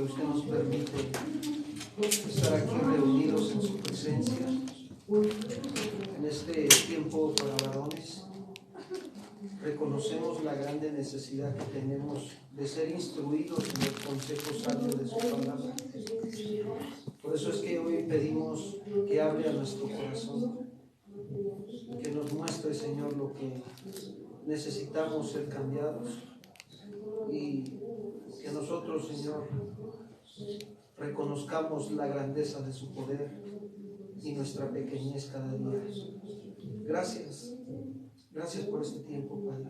que usted nos permite estar aquí reunidos en su presencia en este tiempo para varones. Reconocemos la grande necesidad que tenemos de ser instruidos en el consejo sabio de su palabra. Por eso es que hoy pedimos que hable a nuestro corazón, que nos muestre, Señor, lo que necesitamos ser cambiados, y que nosotros, Señor, reconozcamos la grandeza de su poder y nuestra pequeñez cada día. Gracias por este tiempo, Padre.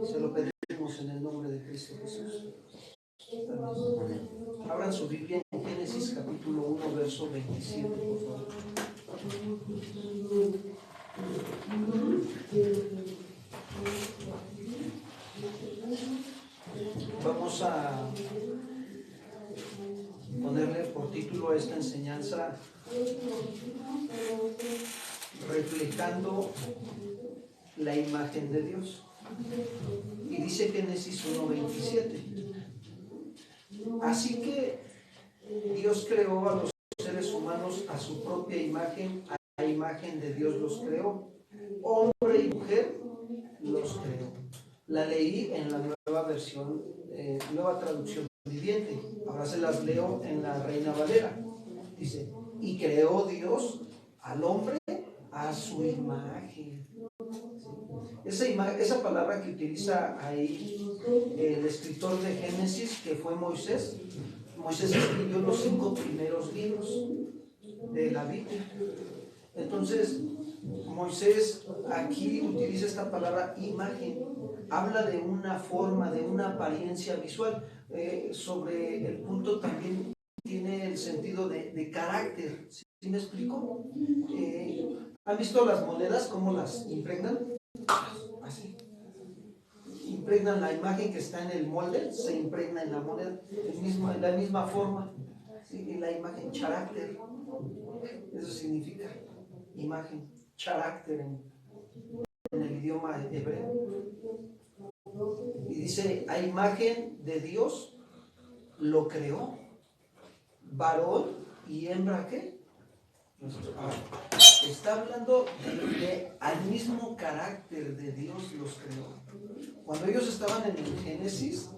Se lo pedimos en el nombre de Cristo Jesús. Amén. Abran su Biblia en Génesis capítulo 1, verso 27, por favor. Vamos a ponerle por título a esta enseñanza: reflejando la imagen de Dios. Y dice Génesis 1:27: así que Dios creó a los seres humanos a su propia imagen, a la imagen de Dios los creó, hombre y mujer los creó. La leí en la nueva versión, nueva traducción viviente. Ahora se las leo en la Reina Valera. Dice: y creó Dios al hombre a su imagen. Esa palabra que utiliza ahí el escritor de Génesis, que fue Moisés escribió los 5 primeros libros de la Biblia. Entonces, Moisés aquí utiliza esta palabra imagen, habla de una forma, de una apariencia visual. Sobre el punto también tiene el sentido de carácter. ¿Sí me explico? ¿Han visto las monedas cómo las impregnan? Así. Impregnan la imagen que está en el molde, se impregna en la moneda, en la misma forma. ¿Sí? La imagen, carácter, eso significa imagen, carácter en el idioma hebreo. Y dice: a imagen de Dios lo creó, varón y hembra, ¿qué? Está hablando de al mismo carácter de Dios los creó. Cuando ellos estaban en el Génesis,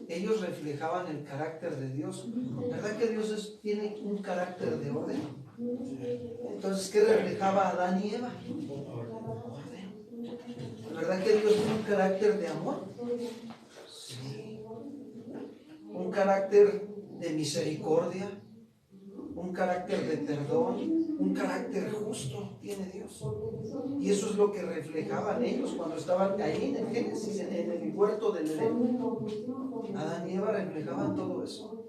ellos reflejaban el carácter de Dios. ¿Verdad que Dios tiene un carácter de orden? Entonces, ¿qué reflejaba Adán y Eva? Orden. ¿Verdad que Dios tiene un carácter de amor? Sí. Un carácter de misericordia, un carácter de perdón, un carácter justo tiene Dios. Y eso es lo que reflejaban ellos cuando estaban ahí en el Génesis, en el huerto del Edén. Adán y Eva reflejaban todo eso.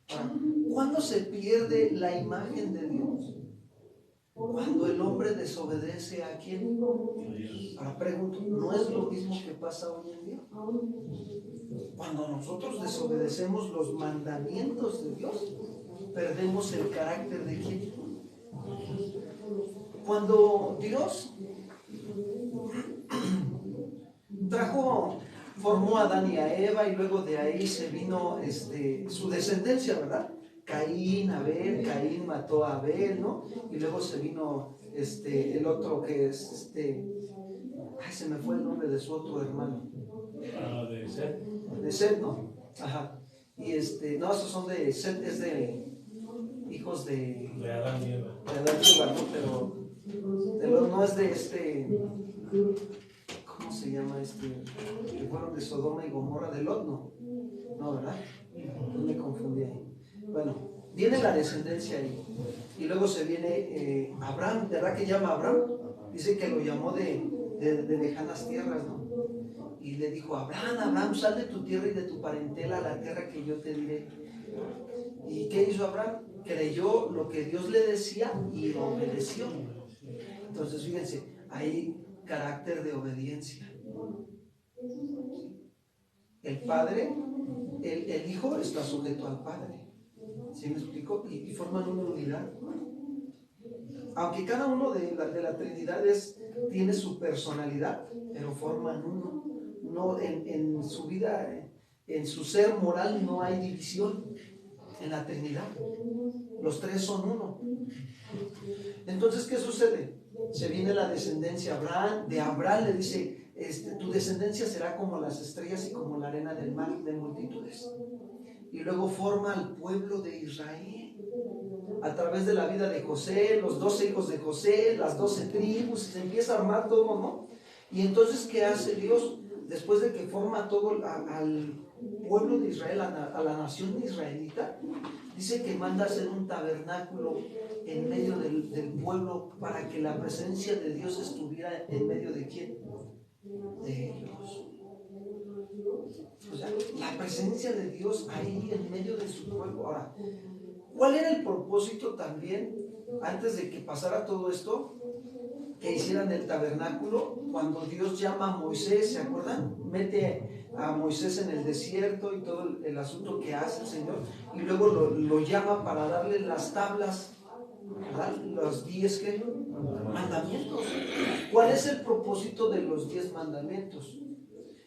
Ahora, ¿cuándo se pierde la imagen de Dios? Cuando el hombre desobedece a quién. Ahora pregunto, ¿no es lo mismo que pasa hoy en día? Cuando nosotros desobedecemos los mandamientos de Dios, perdemos el carácter de quién. Cuando Dios formó a Adán y a Eva, y luego de ahí se vino su descendencia, ¿verdad? Caín, Abel. Caín mató a Abel, ¿no? Y luego se vino el otro que es se me fue el nombre de su otro hermano. De Set. De Set, ¿no? Ajá. Y no, esos son de Set, es de hijos de Adán y Eva. De Adán y Eva, ¿no? Pero no es de ¿cómo se llama que fueron de Sodoma y Gomorra, de Lot? No, ¿verdad? No me confundí ahí. Bueno, viene la descendencia ahí. Y luego se viene Abraham, ¿verdad que llama Abraham? Dice que lo llamó de lejanas tierras, ¿no? Y le dijo: Abraham, sal de tu tierra y de tu parentela a la tierra que yo te diré. ¿Y qué hizo Abraham? Creyó lo que Dios le decía y obedeció. Entonces, fíjense, hay carácter de obediencia. El padre, el hijo está sujeto al padre. ¿Sí me explico? Y forman una unidad. Aunque cada uno de la Trinidad tiene su personalidad, pero forman uno. No, en su vida en su ser moral no hay división en la Trinidad. Los tres son uno. Entonces, ¿qué sucede? Se viene la descendencia Abraham. De Abraham le dice, tu descendencia será como las estrellas y como la arena del mar, de multitudes. Y luego forma al pueblo de Israel a través de la vida de José, los 12 hijos de José, las 12 tribus, y se empieza a armar todo, ¿no? Y entonces, ¿qué hace Dios? Después de que forma todo al pueblo de Israel, a la nación israelita, dice que manda a hacer un tabernáculo en medio del pueblo para que la presencia de Dios estuviera en medio de ¿quién? De ellos. O sea, la presencia de Dios ahí en medio de su pueblo. Ahora, ¿cuál era el propósito también, antes de que pasara todo esto, que hicieran el tabernáculo? Cuando Dios llama a Moisés, ¿se acuerdan? Mete a Moisés en el desierto y todo el asunto que hace el Señor, y luego lo llama para darle las tablas, ¿verdad? Los 10 mandamientos. ¿Cuál es el propósito de los 10 mandamientos?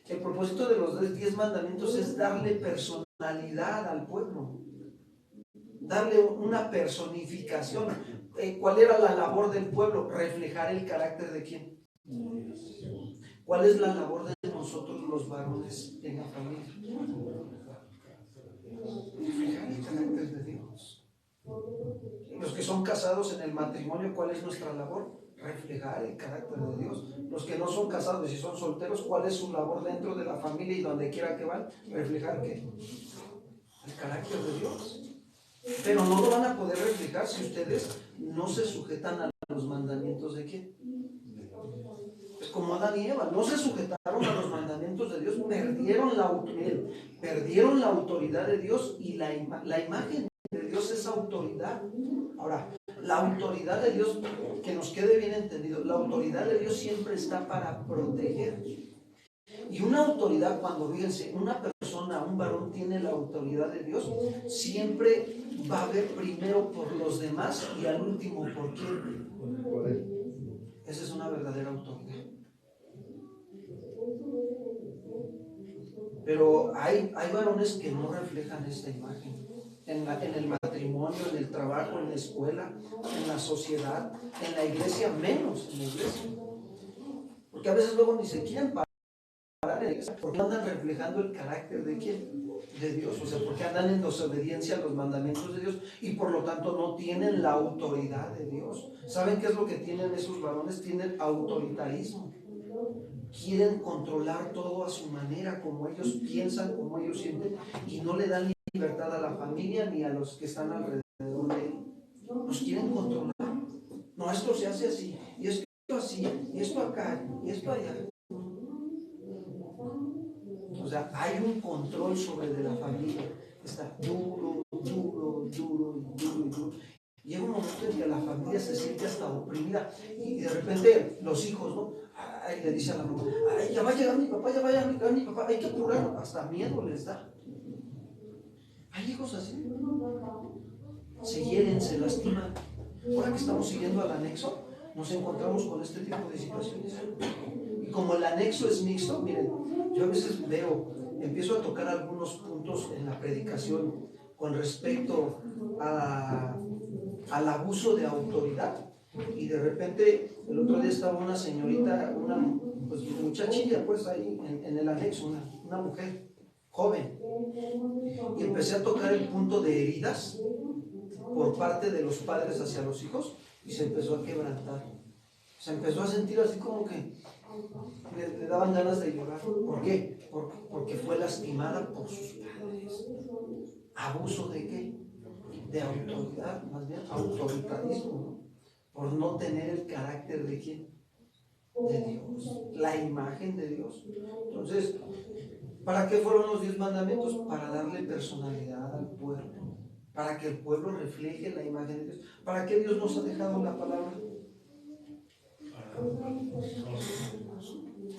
El propósito de los 10 mandamientos es darle personalidad al pueblo, darle una personificación. ¿Cuál era la labor del pueblo? Reflejar el carácter de ¿quién? ¿Cuál es la labor de nosotros los varones en la familia? Reflejar el carácter de Dios. Los que son casados en el matrimonio, ¿cuál es nuestra labor? Reflejar el carácter de Dios. Los que no son casados y son solteros, ¿cuál es su labor dentro de la familia y donde quiera que van? Reflejar ¿qué? El carácter de Dios. Pero no lo van a poder reflejar si ustedes no se sujetan a los mandamientos de ¿quién? Es como Adán y Eva, no se sujetaron a los mandamientos de Dios, perdieron la autoridad de Dios, y la imagen de Dios es autoridad. Ahora, la autoridad de Dios, que nos quede bien entendido, la autoridad de Dios siempre está para proteger. Y una autoridad, cuando fíjense, una persona, un varón tiene la autoridad de Dios, siempre va a ver primero por los demás y al último por quién. Esa es una verdadera autoridad. Pero hay varones que no reflejan esta imagen. En el matrimonio, en el trabajo, en la escuela, en la sociedad, en la iglesia, menos en la iglesia. Porque a veces luego ni se quieren parar en la iglesia, porque andan reflejando el carácter de ¿quién? De Dios. O sea, porque andan en desobediencia a los mandamientos de Dios y por lo tanto no tienen la autoridad de Dios. ¿Saben qué es lo que tienen esos varones? Tienen autoritarismo. Quieren controlar todo a su manera, como ellos piensan, como ellos sienten, y no le dan libertad a la familia ni a los que están alrededor de él. Nos quieren controlar. No, esto se hace así, y esto así, y esto acá, y esto allá. O sea, hay un control sobre de la familia. Está duro. Llega un momento en que la familia se siente hasta oprimida, y de repente los hijos, ¿no? Ay, le dice a la mamá, ay, ya va a llegar mi papá, hay que apurarlo. Hasta miedo les da. Hay hijos así. Se hieren, se lastiman. Ahora que estamos siguiendo al anexo, nos encontramos con este tipo de situaciones. Y como el anexo es mixto, miren, yo a veces empiezo a tocar algunos puntos en la predicación con respecto al abuso de autoridad, y de repente el otro día estaba una señorita, pues, muchachilla pues ahí en el anexo, una mujer joven, y empecé a tocar el punto de heridas por parte de los padres hacia los hijos, y se empezó a quebrantar, se empezó a sentir así como que le daban ganas de llorar. ¿Por qué? Porque fue lastimada por sus padres. ¿Abuso de qué? De autoridad, más bien autoritarismo, ¿no? Por no tener el carácter de ¿quién? De Dios, la imagen de Dios. Entonces, ¿para qué fueron los 10 mandamientos? Para darle personalidad al pueblo, para que el pueblo refleje la imagen de Dios. ¿Para qué Dios nos ha dejado la palabra?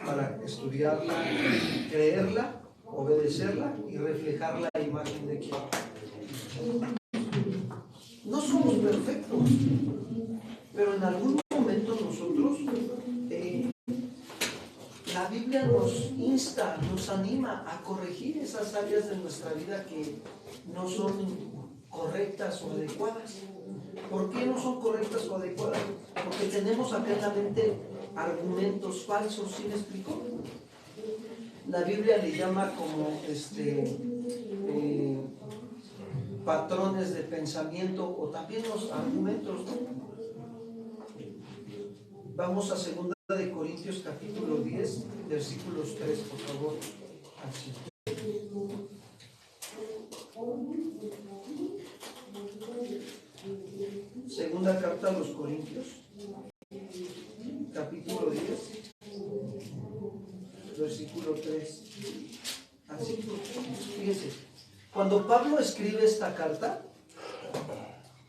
Para estudiarla, creerla, obedecerla y reflejar la imagen de quién. No somos perfectos, pero en algún momento nosotros, la Biblia nos insta insta, nos anima a corregir esas áreas de nuestra vida que no son correctas o adecuadas. ¿Por qué no son correctas o adecuadas? Porque tenemos acá en la mente argumentos falsos, ¿sí me explico? La Biblia le llama como patrones de pensamiento o también los argumentos, ¿no? Vamos a 2 de Corintios capítulo 10, versículos 3, por favor. Así. Segunda carta a los Corintios, capítulo 10, versículo 3. Así, fíjense, cuando Pablo escribe esta carta,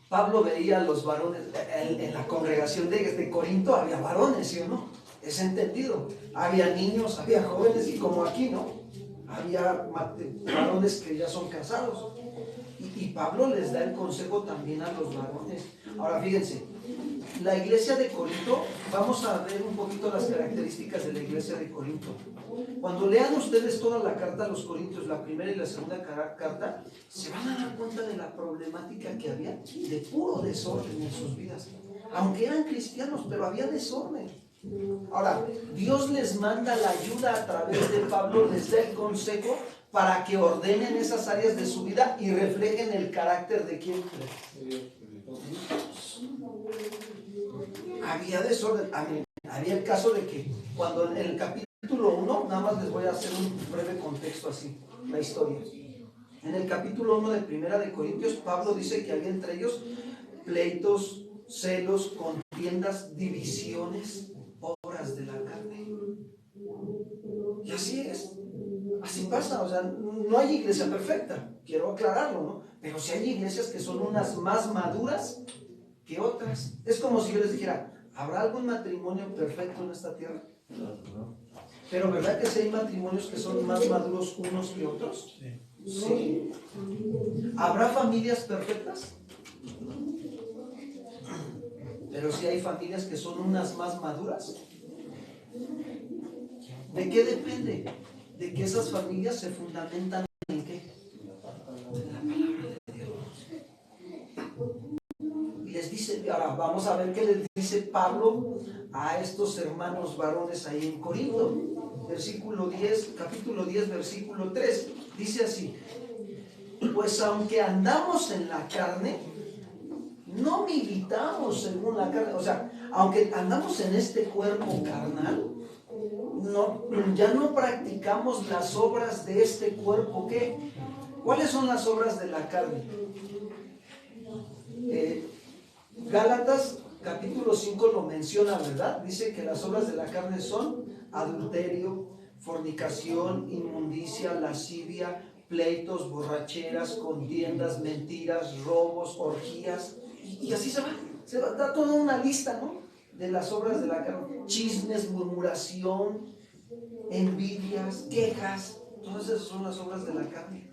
Pablo veía a los varones, en la congregación de Corinto había varones, ¿sí o no? Es entendido. Había niños, había jóvenes y como aquí, ¿no? Había varones que ya son casados. Y Pablo les da el consejo también a los varones. Ahora fíjense, la iglesia de Corinto, vamos a ver un poquito las características de la iglesia de Corinto. Cuando lean ustedes toda la carta a los Corintios, la primera y la segunda carta, se van a dar cuenta de la problemática que había de puro desorden en sus vidas. Aunque eran cristianos, pero había desorden. Ahora, Dios les manda la ayuda a través de Pablo, les da el consejo para que ordenen esas áreas de su vida y reflejen el carácter de quién. Había desorden. Había el caso de que cuando en el capítulo 1, nada más les voy a hacer un breve contexto así, la historia. En el capítulo 1 de Primera de Corintios, Pablo dice que había entre ellos pleitos, celos, contiendas, divisiones, obras de la carne. Y así es. Así pasa, o sea, no hay iglesia perfecta, quiero aclararlo, ¿no? Pero sí hay iglesias que son unas más maduras que otras. Es como si yo les dijera, ¿habrá algún matrimonio perfecto en esta tierra? Pero ¿verdad que sí hay matrimonios que son más maduros unos que otros? Sí. ¿Habrá familias perfectas? Pero sí hay familias que son unas más maduras. ¿De qué depende? De que esas familias se fundamentan en qué? En la palabra de Dios. Y les dice, ahora vamos a ver qué les dice Pablo a estos hermanos varones ahí en Corinto. Versículo 10, capítulo 10, versículo 3. Dice así: pues aunque andamos en la carne, no militamos según la carne. O sea, aunque andamos en este cuerpo carnal, ya no practicamos las obras de este cuerpo. ¿Qué? ¿Cuáles son las obras de la carne? Gálatas capítulo 5 lo menciona, ¿verdad? Dice que las obras de la carne son adulterio, fornicación, inmundicia, lascivia, pleitos, borracheras, contiendas, mentiras, robos, orgías. Y así se va a dar toda una lista, ¿no? De las obras de la carne: chismes, murmuración, envidias, quejas. Todas esas son las obras de la carne,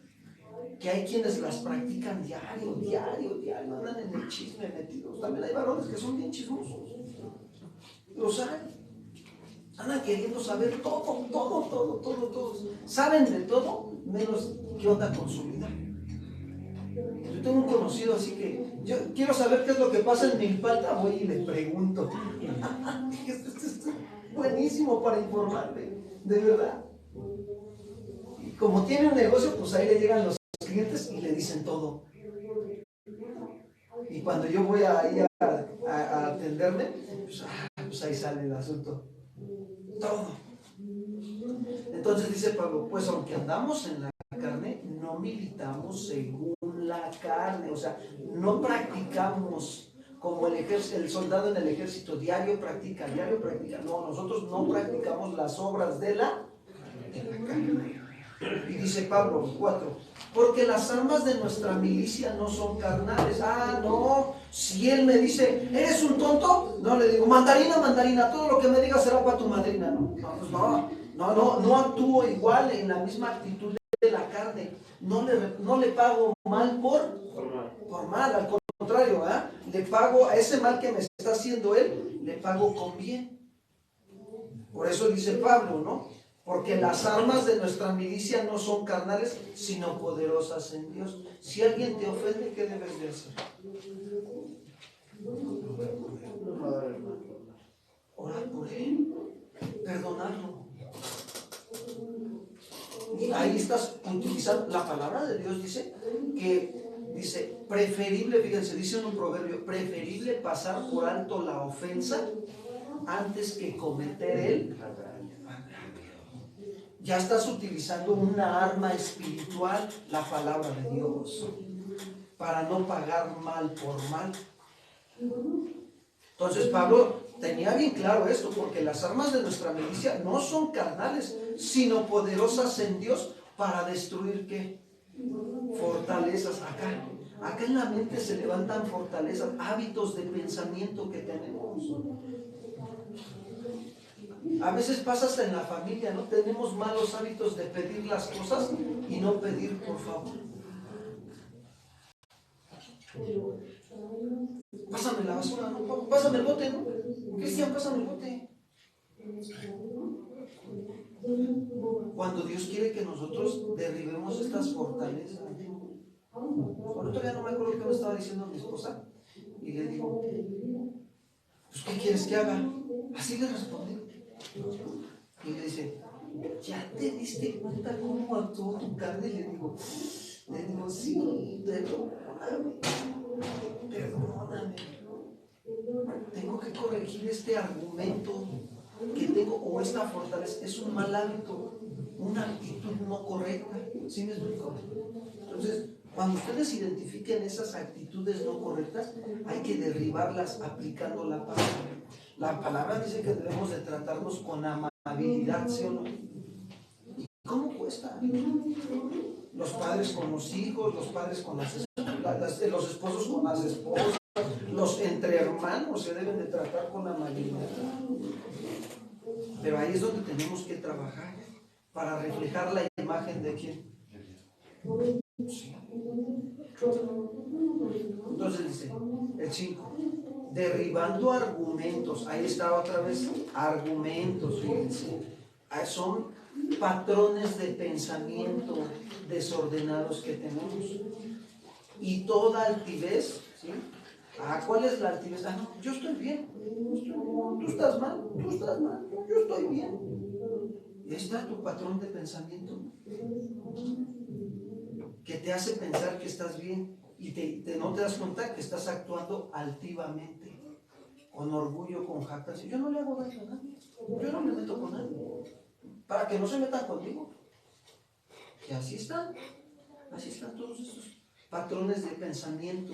que hay quienes las practican diario, andan en el chisme metidos. También hay varones que son bien chismosos, los hay, andan queriendo saber todo, saben de todo, menos qué onda con su vida. Yo tengo un conocido así que yo quiero saber qué es lo que pasa en Milpalta, voy y le pregunto. Esto es buenísimo para informarte, de verdad. Y como tiene un negocio, pues ahí le llegan los clientes y le dicen todo. Y cuando yo voy ahí a atenderme, pues ahí sale el asunto. Todo. Entonces dice Pablo, pues aunque andamos en la carne, no militamos según la carne. O sea, no practicamos como el soldado en el ejército, diario practica. No, nosotros no practicamos las obras de la carne. Y dice Pablo 4, porque las armas de nuestra milicia no son carnales. No, si él me dice, ¿eres un tonto? No, le digo, mandarina, todo lo que me digas será para tu madrina. No actúo igual en la misma actitud de la carne. No le pago mal por mal, al contrario, le pago a ese mal que me está haciendo él, le pago con bien. Por eso dice Pablo, ¿no? Porque las armas de nuestra milicia no son carnales, sino poderosas en Dios. Si alguien te ofende, ¿qué debes de hacer? Orar por él, perdonarlo. Y ahí estás utilizando, la palabra de Dios dice preferible, fíjense, dice en un proverbio, preferible pasar por alto la ofensa antes que cometer el agravio. Ya estás utilizando una arma espiritual, la palabra de Dios, para no pagar mal por mal. Entonces Pablo tenía bien claro esto, porque las armas de nuestra milicia no son carnales, sino poderosas en Dios para destruir ¿qué? Fortalezas. Acá en la mente se levantan fortalezas, hábitos de pensamiento que tenemos. A veces pasa hasta en la familia, ¿no? Tenemos malos hábitos de pedir las cosas y no pedir por favor. Pásame la basura, ¿no? Pásame el bote, ¿no? Cristian, pásame el bote. Cuando Dios quiere que nosotros derribemos estas fortalezas. Por otro día no me acuerdo qué me estaba diciendo mi esposa. Y le digo, pues ¿qué quieres que haga? Así le respondí. Y le dice, ¿ya te diste cuenta cómo actuó tu carne? Y le digo, sí, perdóname. Tengo que corregir este argumento que tengo, o esta fortaleza. Es un mal hábito, una actitud no correcta. ¿Sí me explico? Entonces, cuando ustedes identifiquen esas actitudes no correctas, hay que derribarlas aplicando la palabra. La palabra dice que debemos de tratarnos con amabilidad, ¿sí o no? ¿Y cómo cuesta? Los padres con los hijos, los padres con las esposas, los esposos con las esposas, los entre hermanos se deben de tratar con amabilidad. Pero ahí es donde tenemos que trabajar para reflejar la imagen de quién. Sí. Entonces dice el 5, derribando argumentos. Ahí está otra vez, argumentos, fíjense. Son patrones de pensamiento desordenados que tenemos. Y toda altivez, ¿sí? ¿Cuál es la altivez? No, yo estoy bien. Tú estás mal, yo estoy bien. Y ahí está tu patrón de pensamiento que te hace pensar que estás bien y no te das cuenta que estás actuando altivamente, con orgullo, con jactancia. Yo no le hago daño a nadie, yo no me meto con nadie, para que no se metan conmigo. Y así están todos estos patrones de pensamiento,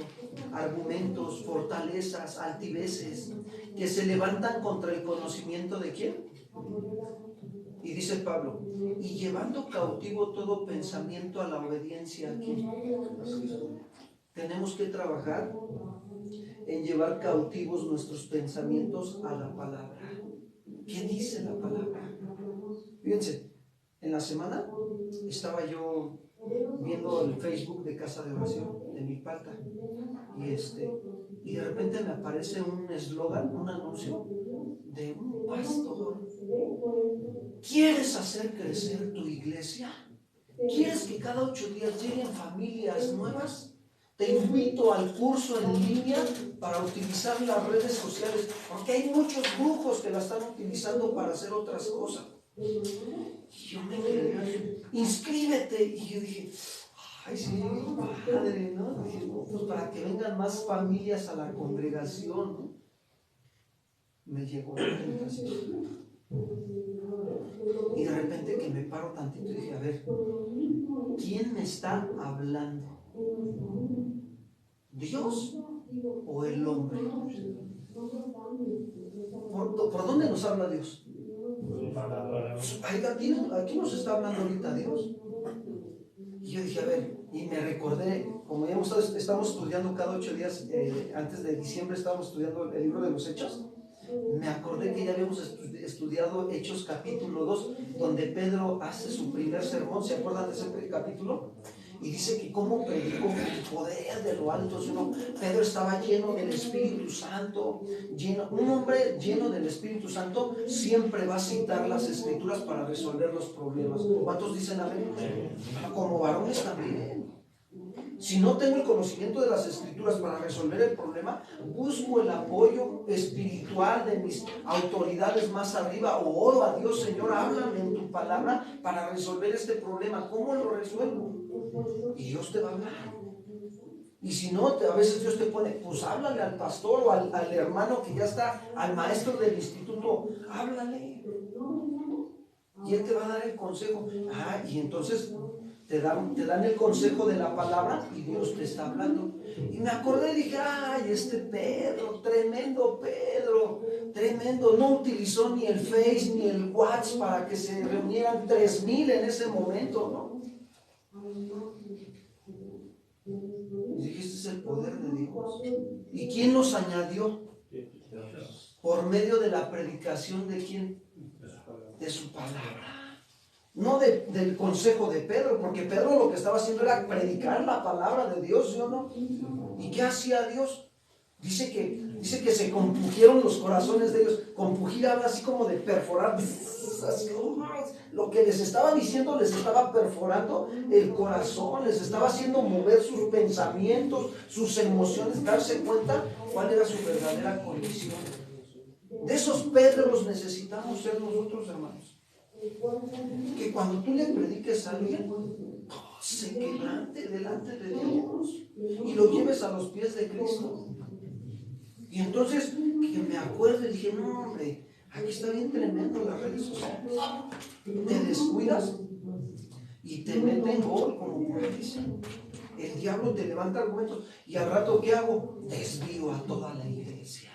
argumentos, fortalezas, altiveces, que se levantan contra el conocimiento de ¿quién? Y dice Pablo, y llevando cautivo todo pensamiento a la obediencia a ¿quién? Tenemos que trabajar en llevar cautivos nuestros pensamientos a la palabra. ¿Qué dice la palabra? Fíjense, en la semana estaba yo viendo el Facebook de Casa de Oración de Milpalta y de repente me aparece un eslogan, un anuncio de un pastor. ¿Quieres hacer crecer tu iglesia? ¿Quieres que cada 8 días lleguen familias nuevas? Te invito al curso en línea para utilizar las redes sociales, porque hay muchos brujos que la están utilizando para hacer otras cosas. Y yo me quedé, inscríbete. Y yo dije, ay, sí, padre, ¿no? Dije, no, pues para que vengan más familias a la congregación, ¿no? Me llegó la tentación. Y de repente que me paro tantito y dije, a ver, ¿quién me está hablando? ¿Dios o el hombre? ¿Por dónde nos habla Dios? Aquí nos está hablando ahorita Dios. Y yo dije, a ver, y me recordé, como ya estamos estudiando cada 8 días, antes de diciembre estábamos estudiando el libro de los Hechos. Me acordé que ya habíamos estudiado Hechos capítulo 2, donde Pedro hace su primer sermón. ¿Se acuerdan de ese capítulo? Y dice que como predicó el poder de lo alto. Pedro estaba lleno del Espíritu Santo. Un hombre lleno del Espíritu Santo siempre va a citar las Escrituras para resolver los problemas. ¿Cuántos dicen amén? Como varones también. Si no tengo el conocimiento de las Escrituras para resolver el problema, busco el apoyo espiritual de mis autoridades más arriba, o oro a Dios: Señor, háblame en tu palabra para resolver este problema. ¿Cómo lo resuelvo? Y Dios te va a hablar. Y si no, a veces Dios te pone, pues háblale al pastor o al hermano que ya está, al maestro del instituto, háblale. Y él te va a dar el consejo. Y entonces te dan el consejo de la palabra y Dios te está hablando. Y me acordé y dije: este Pedro, tremendo, no utilizó ni el Face ni el WhatsApp para que se reunieran 3,000 en ese momento, ¿no? Y dije: este es el poder de Dios. ¿Y quién nos añadió? Por medio de la predicación de quién? De su palabra. No del consejo de Pedro, porque Pedro lo que estaba haciendo era predicar la palabra de Dios, ¿sí o no? ¿Y qué hacía Dios? Dice que se compugieron los corazones de ellos. Compugir habla así como de perforar. Así, lo que les estaba diciendo les estaba perforando el corazón, les estaba haciendo mover sus pensamientos, sus emociones, darse cuenta cuál era su verdadera condición. De esos Pedros necesitamos ser nosotros, hermanos. Que cuando tú le prediques a alguien, se quebrante delante de Dios y lo lleves a los pies de Cristo. Y entonces, que me acuerdo y dije: no, hombre, aquí está bien tremendo las redes sociales. Te descuidas y te meten gol, como por ahí dicen. El diablo te levanta argumentos y al rato, ¿qué hago? Desvío a toda la iglesia.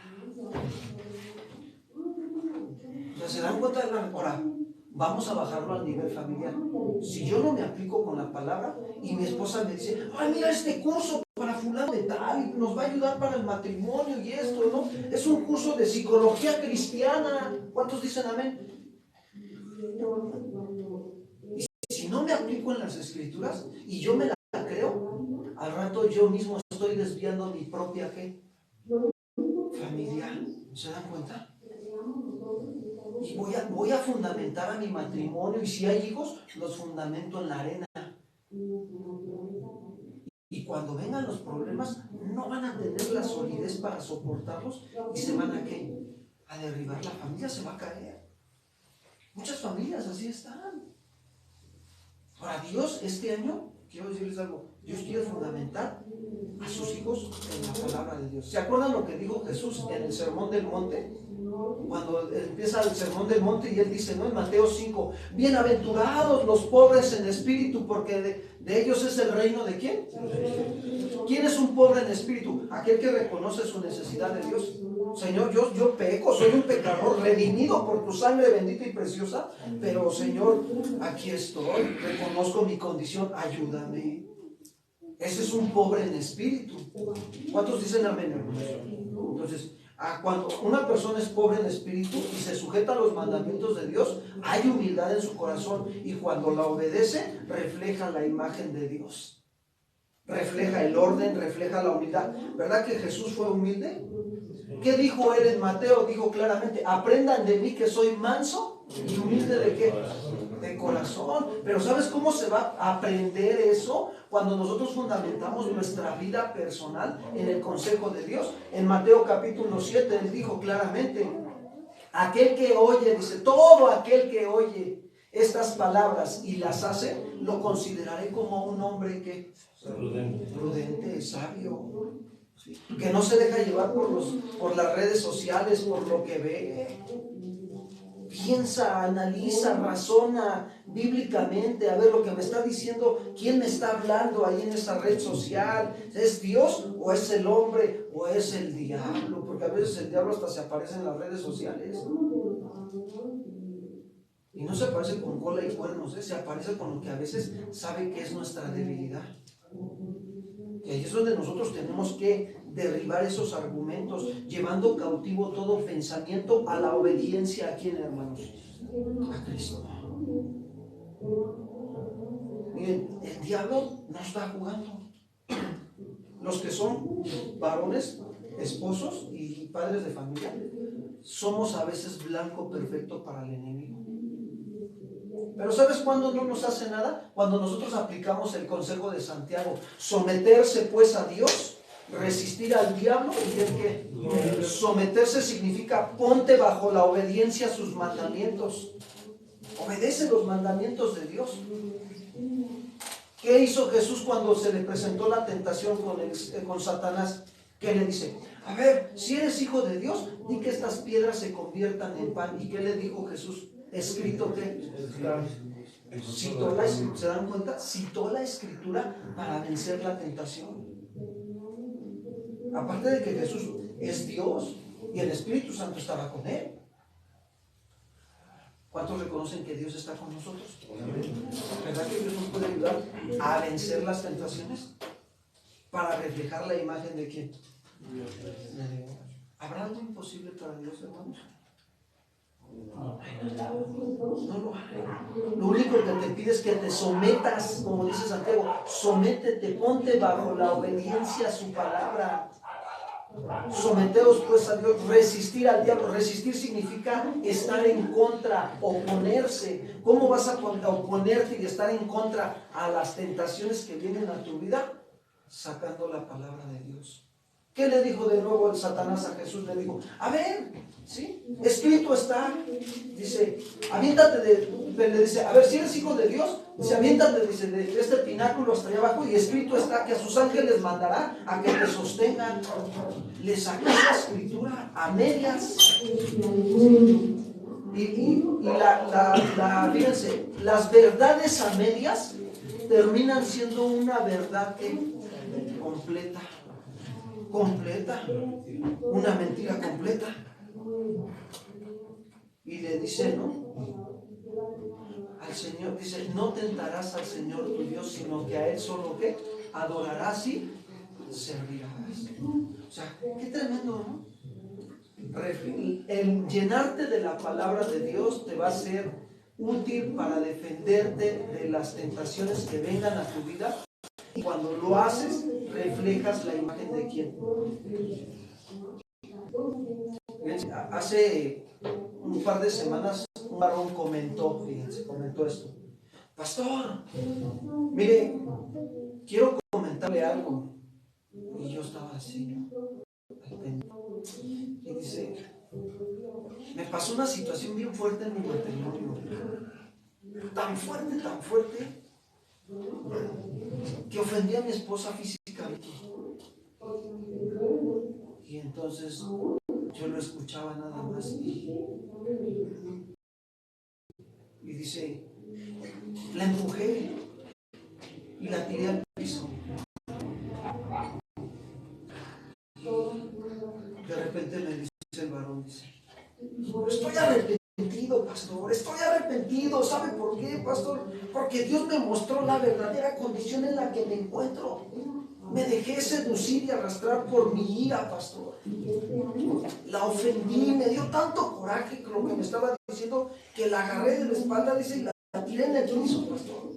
O sea, ¿se dan cuenta de la... Ahora, vamos a bajarlo al nivel familiar. Si yo no me aplico con la palabra y mi esposa me dice: mira este curso para fulano de tal, y nos va a ayudar para el matrimonio y esto, ¿no? Es un curso de psicología cristiana. ¿Cuántos dicen amén? Y si no me aplico en las Escrituras y yo me la creo, al rato yo mismo estoy desviando mi propia fe familiar. ¿Se dan cuenta? Y voy a fundamentar a mi matrimonio, y si hay hijos, los fundamento en la arena. Y cuando vengan los problemas, no van a tener la solidez para soportarlos y se van a ¿qué? A derribar. La familia se va a caer. Muchas familias así están. Ahora, Dios este año, quiero decirles algo, Dios quiere fundamentar a sus hijos en la palabra de Dios. ¿Se acuerdan lo que dijo Jesús en el Sermón del Monte? Cuando empieza el Sermón del Monte y él dice, ¿no? En Mateo 5, bienaventurados los pobres en espíritu, porque de ellos es el reino de ¿quién? ¿Quién es un pobre en espíritu? Aquel que reconoce su necesidad de Dios. Señor, yo peco, soy un pecador redimido por tu sangre bendita y preciosa, pero Señor, aquí estoy, reconozco mi condición, ayúdame. Ese es un pobre en espíritu. ¿Cuántos dicen amén, hermanos? Entonces, cuando una persona es pobre en espíritu y se sujeta a los mandamientos de Dios, hay humildad en su corazón, y cuando la obedece, refleja la imagen de Dios. Refleja el orden, refleja la humildad. ¿Verdad que Jesús fue humilde? ¿Qué dijo él en Mateo? Dijo claramente, aprendan de mí que soy manso y humilde ¿de qué? De corazón. Pero ¿sabes cómo se va a aprender eso? Cuando nosotros fundamentamos nuestra vida personal en el consejo de Dios. En Mateo capítulo 7 él dijo claramente, aquel que oye, dice, todo aquel que oye estas palabras y las hace, lo consideraré como un hombre que prudente, sabio, ¿sí? Que no se deja llevar por las redes sociales, por lo que ve. Piensa, analiza, razona bíblicamente, a ver lo que me está diciendo, quién me está hablando ahí en esa red social, ¿es Dios o es el hombre o es el diablo? Porque a veces el diablo hasta se aparece en las redes sociales. Y no se aparece con cola y cuernos, se aparece con lo que a veces sabe que es nuestra debilidad. Y ahí es donde nosotros tenemos que derribar esos argumentos, llevando cautivo todo pensamiento a la obediencia. ¿A quién, hermanos? A Cristo. Miren, el diablo no está jugando. Los que son varones, esposos y padres de familia, somos a veces blanco perfecto para el enemigo. Pero ¿sabes cuándo no nos hace nada? Cuando nosotros aplicamos el consejo de Santiago: someterse pues a Dios, resistir al diablo. ¿Y el qué? Someterse significa ponte bajo la obediencia a sus mandamientos. Obedece los mandamientos de Dios. ¿Qué hizo Jesús cuando se le presentó la tentación con Satanás? ¿Qué le dice? A ver, si eres hijo de Dios, di que estas piedras se conviertan en pan. ¿Y qué le dijo Jesús? ¿Escrito qué? Citó la escritura. ¿Se dan cuenta? Citó la escritura para vencer la tentación. Aparte de que Jesús es Dios y el Espíritu Santo estaba con él. ¿Cuántos reconocen que Dios está con nosotros? ¿Verdad que Dios nos puede ayudar a vencer las tentaciones? Para reflejar la imagen de quién? De Dios. ¿Habrá algo imposible para Dios, hermanos? No lo hay. Lo único que te pide es que te sometas, como dice Santiago: sométete, ponte bajo la obediencia a su palabra. Someteos pues a Dios. Resistir al diablo. Resistir significa estar en contra, oponerse. ¿Cómo vas a oponerte y estar en contra a las tentaciones que vienen a tu vida? Sacando la palabra de Dios. ¿Qué le dijo de nuevo el Satanás a Jesús? Le dijo: a ver, ¿sí? Escrito está. Dice, aviéntate le dice, a ver, si eres hijo de Dios, dice, aviéntate, dice, de este pináculo hasta allá abajo, y escrito está que a sus ángeles mandará a que te sostengan. Le sacó la escritura a medias. Fíjense, las verdades a medias terminan siendo una verdad completa. Una mentira completa. Y le dice, ¿no? Al Señor, dice, no tentarás al Señor tu Dios, sino que a Él solo ¿qué? Adorarás y servirás. O sea, qué tremendo, ¿no? El llenarte de la palabra de Dios te va a ser útil para defenderte de las tentaciones que vengan a tu vida. Y cuando lo haces, reflejas la imagen de quién. Hace un par de semanas un varón comentó esto: pastor, mire, quiero comentarle algo. Y yo estaba así, ¿no? Y dice, me pasó una situación bien fuerte en mi matrimonio, tan fuerte, que ofendí a mi esposa físicamente. Y entonces yo lo escuchaba nada más y dice, la empujé y la tiré al piso. De repente me dice el varón, dice, estoy arrepentido, pastor, estoy arrepentido. ¿Sabe por qué, pastor? Porque Dios me mostró la verdadera condición en la que me encuentro. Me dejé seducir y arrastrar por mi ira, pastor. La ofendí, me dio tanto coraje con lo que me estaba diciendo que la agarré de la espalda, dice, y la tiré en el piso, pastor.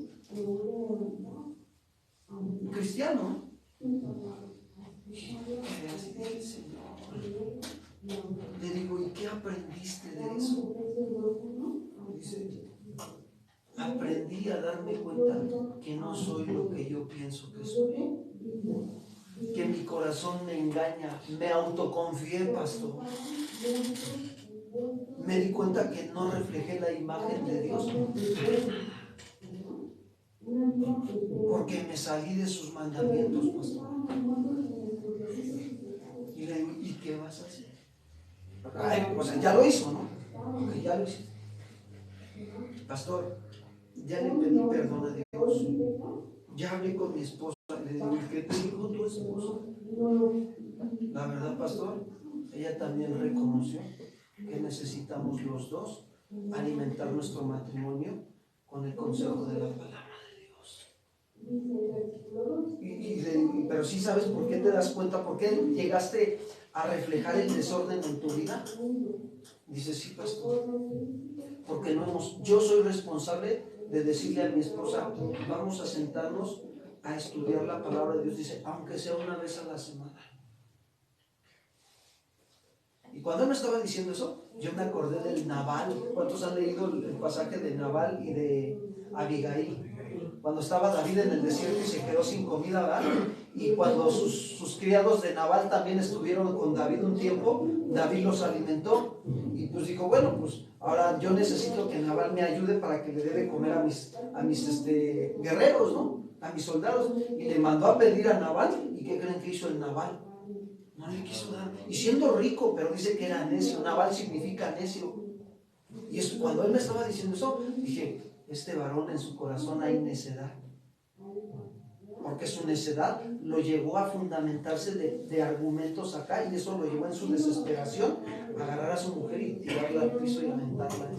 Cristiano. Le digo, ¿y qué aprendiste de eso? Dice, aprendí a darme cuenta que no soy lo que yo pienso que soy, que mi corazón me engaña. Me autoconfié, pastor. Me di cuenta que no reflejé la imagen de Dios porque me salí de sus mandamientos, pastor. Y le digo, ¿y qué vas a hacer? Ay, o sea, ya lo hizo, ¿no? Okay, ya lo hice. Pastor, ya le pedí perdón a Dios. Ya hablé con mi esposa. Le digo, ¿qué te dijo tu esposa? La verdad, pastor, ella también reconoció que necesitamos los dos alimentar nuestro matrimonio con el consejo de la palabra de Dios. Pero sí sabes por qué te das cuenta, por qué llegaste a reflejar el desorden en tu vida. Dice, sí, pastor, porque yo soy responsable de decirle a mi esposa, vamos a sentarnos a estudiar la palabra de Dios, dice, aunque sea una vez a la semana. Y cuando él me estaba diciendo eso, yo me acordé del Nabal. ¿Cuántos han leído el pasaje de Nabal y de Abigail? Cuando estaba David en el desierto y se quedó sin comida, ¿verdad? Y cuando sus criados de Nabal también estuvieron con David un tiempo, David los alimentó. Y pues dijo, bueno, pues ahora yo necesito que Nabal me ayude para que le dé de comer a mis guerreros, ¿no? A mis soldados. Y le mandó a pedir a Nabal. ¿Y qué creen que hizo el Nabal? No le quiso dar. Y siendo rico, pero dice que era necio. Nabal significa necio. Y eso, cuando él me estaba diciendo eso, dije, este varón en su corazón hay necedad. Porque su necedad lo llevó a fundamentarse de argumentos acá, y eso lo llevó en su desesperación a agarrar a su mujer y tirarla al piso y lamentarla.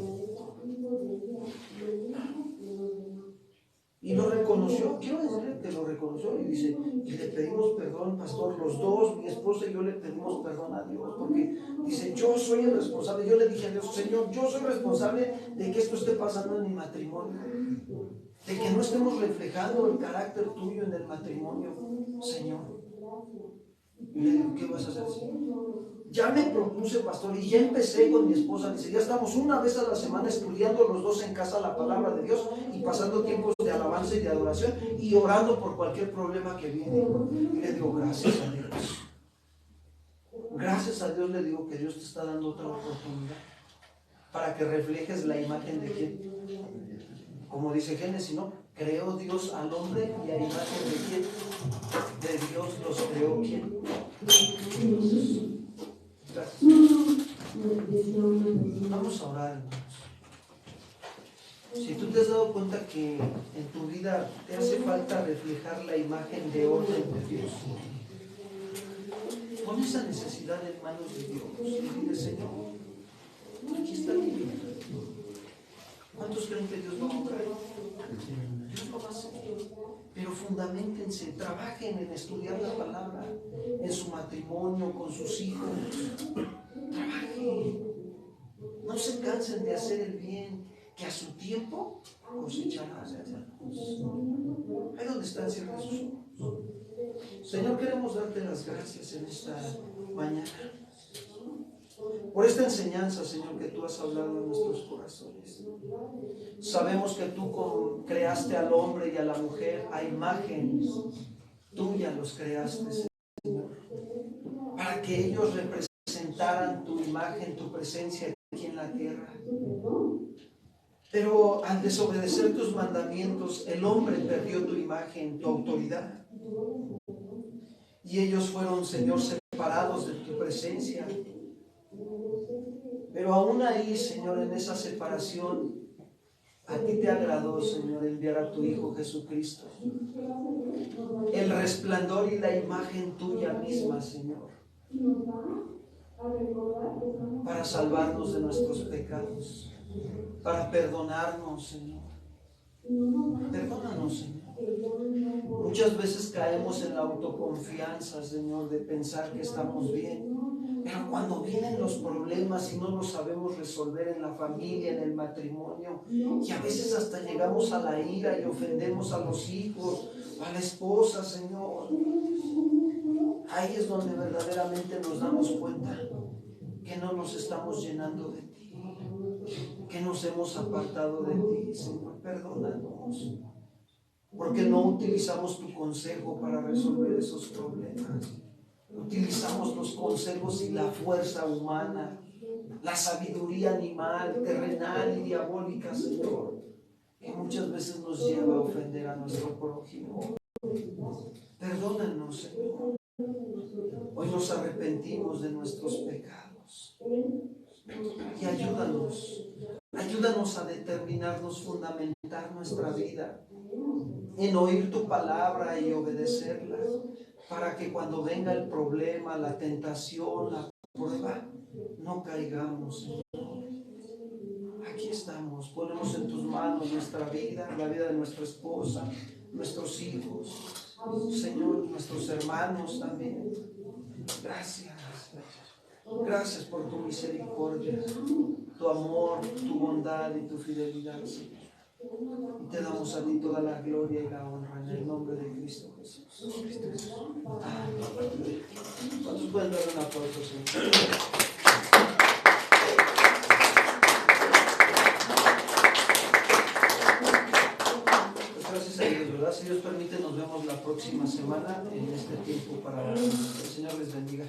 Y lo reconoció, quiero decirle que lo reconoció y dice, y le pedimos perdón, pastor, los dos, mi esposa y yo le pedimos perdón a Dios, porque dice, yo soy el responsable. Yo le dije a Dios, Señor, yo soy responsable de que esto esté pasando en mi matrimonio, de que no estemos reflejando el carácter tuyo en el matrimonio, Señor. Y le digo, ¿qué vas a hacer, Señor? Ya me propuse, pastor, y ya empecé con mi esposa. Dice, ya estamos una vez a la semana estudiando los dos en casa la palabra de Dios y pasando tiempos de alabanza y de adoración y orando por cualquier problema que viene. Y le digo, gracias a Dios. Gracias a Dios le digo que Dios te está dando otra oportunidad para que reflejes la imagen de quién. Como dice Génesis, ¿no? Creó Dios al hombre y a imagen de quién. De Dios los creó quién. Gracias. Vamos a orar, hermanos. Si tú te has dado cuenta que en tu vida te hace falta reflejar la imagen de orden de Dios, pon esa necesidad en manos de Dios y dile, Señor, aquí está mi vida. ¿Cuántos creen que Dios va a obrar? Dios lo va a hacer. Pero fundamentense, trabajen en estudiar la palabra, en su matrimonio, con sus hijos. Trabajen. No se cansen de hacer el bien, que a su tiempo cosecharán. Ahí donde están, cierren sus ojos. Señor, queremos darte las gracias en esta mañana por esta enseñanza, Señor, que tú has hablado en nuestros corazones. Sabemos que tú creaste al hombre y a la mujer a imagen tuya, los creaste, Señor, para que ellos representaran tu imagen, tu presencia aquí en la tierra. Pero al desobedecer tus mandamientos, el hombre perdió tu imagen, tu autoridad. Y ellos fueron, Señor, separados de tu presencia. Pero aún ahí, Señor, en esa separación, a ti te agradó, Señor, enviar a tu Hijo Jesucristo. El resplandor y la imagen tuya misma, Señor, para salvarnos de nuestros pecados, para perdonarnos, Señor. Perdónanos, Señor. Muchas veces caemos en la autoconfianza, Señor, de pensar que estamos bien. Pero cuando vienen los problemas y no los sabemos resolver en la familia, en el matrimonio, y a veces hasta llegamos a la ira y ofendemos a los hijos, a la esposa, Señor, ahí es donde verdaderamente nos damos cuenta que no nos estamos llenando de ti, que nos hemos apartado de ti, Señor. Perdónanos, porque no utilizamos tu consejo para resolver esos problemas. Utilizamos los consejos y la fuerza humana, la sabiduría animal, terrenal y diabólica, Señor, que muchas veces nos lleva a ofender a nuestro prójimo. Perdónanos, Señor. Hoy nos arrepentimos de nuestros pecados. Y ayúdanos a determinarnos, fundamentar nuestra vida en oír tu palabra y obedecerla, para que cuando venga el problema, la tentación, la prueba, no caigamos, Señor. Aquí estamos, ponemos en tus manos nuestra vida, la vida de nuestra esposa, nuestros hijos, Señor, nuestros hermanos también. Gracias. Gracias por tu misericordia, tu amor, tu bondad y tu fidelidad, Señor. Y te damos a ti toda la gloria y la honra en el nombre de Cristo Jesús. Amén. ¿Cuántos pueden dar un aplauso, Señor? Pues gracias a Dios, ¿verdad? Si Dios permite, nos vemos la próxima semana en este tiempo para orar. Que el Señor les bendiga.